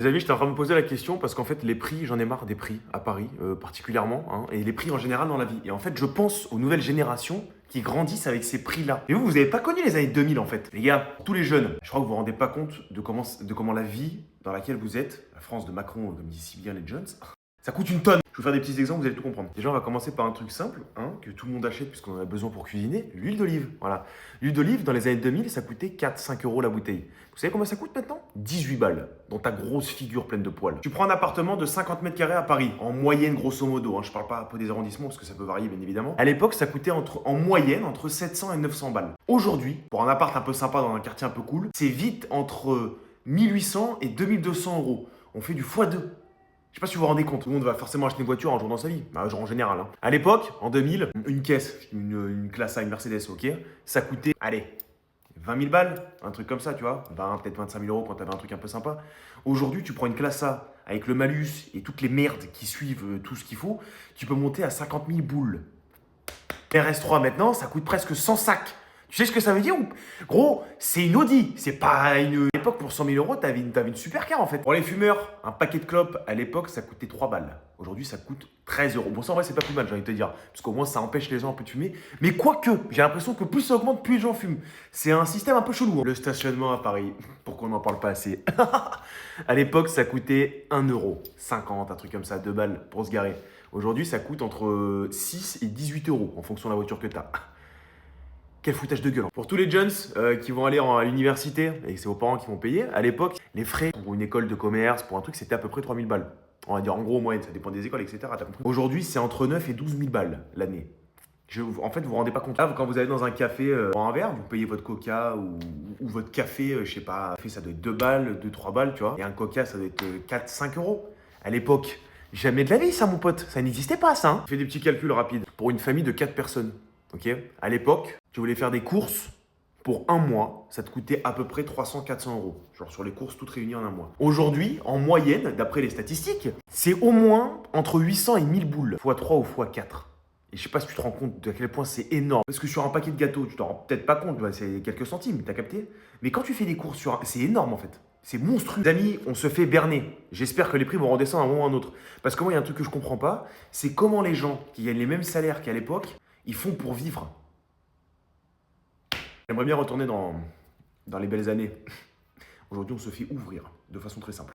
Les amis, j'étais en train de me poser la question parce qu'en fait, les prix, j'en ai marre des prix à Paris, particulièrement, hein, et les prix en général dans la vie. Et en fait, je pense aux nouvelles générations qui grandissent avec ces prix-là. Et vous n'avez pas connu les années 2000 en fait. Les gars, tous les jeunes, je crois que vous vous rendez pas compte de comment la vie dans laquelle vous êtes, la France de Macron, comme disent si bien les jeunes, ça coûte une tonne. Je vais vous faire des petits exemples, vous allez tout comprendre. Déjà, on va commencer par un truc simple, hein, que tout le monde achète puisqu'on en a besoin pour cuisiner, l'huile d'olive. Voilà. L'huile d'olive, dans les années 2000, ça coûtait 4-5 euros la bouteille. Vous savez combien ça coûte maintenant? 18 balles, dans ta grosse figure pleine de poils. Tu prends un appartement de 50 mètres carrés à Paris, en moyenne grosso modo, hein, je parle pas un peu des arrondissements parce que ça peut varier bien évidemment. À l'époque, ça coûtait en moyenne entre 700 et 900 balles. Aujourd'hui, pour un appart un peu sympa dans un quartier un peu cool, c'est vite entre 1800 et 2200 euros. On fait du x2. Je sais pas si vous vous rendez compte, tout le monde va forcément acheter une voiture un jour dans sa vie, bah, genre en général. Hein. À l'époque, en 2000, une caisse, une classe A, une Mercedes, ok, ça coûtait, allez, 20 000 balles, un truc comme ça, tu vois, 20, peut-être 25 000 euros quand t'avais un truc un peu sympa. Aujourd'hui, tu prends une classe A avec le malus et toutes les merdes qui suivent tout ce qu'il faut, tu peux monter à 50 000 boules. RS3 maintenant, ça coûte presque 100 sacs. Tu sais ce que ça veut dire? Gros, c'est une Audi. C'est pas une. À l'époque, pour 100 000 euros, t'avais une supercar en fait. Pour les fumeurs, un paquet de clopes, à l'époque, ça coûtait 3 balles. Aujourd'hui, ça coûte 13 euros. Bon, ça en vrai, c'est pas plus mal, j'ai envie de te dire. Parce qu'au moins, ça empêche les gens un peu de fumer. Mais quoique, j'ai l'impression que plus ça augmente, plus les gens fument. C'est un système un peu chelou. Hein. Le stationnement à Paris, pourquoi on n'en parle pas assez? À l'époque, ça coûtait 1,50 €, un truc comme ça, 2 balles pour se garer. Aujourd'hui, ça coûte entre 6 et 18 euros en fonction de la voiture que tu as. Quel foutage de gueule. Pour tous les jeunes qui vont aller à l'université et c'est vos parents qui vont payer, à l'époque, les frais pour une école de commerce, pour un truc, c'était à peu près 3 000 balles. On va dire en gros, en moyenne, ça dépend des écoles, etc. T'as compris. Aujourd'hui, c'est entre 9 et 12 000 balles l'année. En fait, vous vous rendez pas compte. Là, quand vous allez dans un café pour un verre, vous payez votre coca ou votre café, je sais pas, ça doit être 2 balles, 2-3 balles, tu vois. Et un coca, ça doit être 4-5 euros. À l'époque, jamais de la vie, ça, mon pote. Ça n'existait pas, ça. Hein. Je fais des petits calculs rapides. Pour une famille de 4 personnes, ok? À l'époque, tu voulais faire des courses pour un mois, ça te coûtait à peu près 300-400 euros. Genre sur les courses toutes réunies en un mois. Aujourd'hui, en moyenne, d'après les statistiques, c'est au moins entre 800 et 1000 boules, x3 ou x4. Et je sais pas si tu te rends compte de à quel point c'est énorme. Parce que sur un paquet de gâteaux, tu t'en rends peut-être pas compte, c'est quelques centimes, t'as capté? Mais quand tu fais des courses sur un... C'est énorme en fait. C'est monstrueux. Les amis, on se fait berner. J'espère que les prix vont redescendre à un moment ou à un autre. Parce que moi, il y a un truc que je comprends pas, c'est comment les gens qui gagnent les mêmes salaires qu'à l'époque, ils font pour vivre. J'aimerais bien retourner dans les belles années. Aujourd'hui, on se fait ouvrir de façon très simple.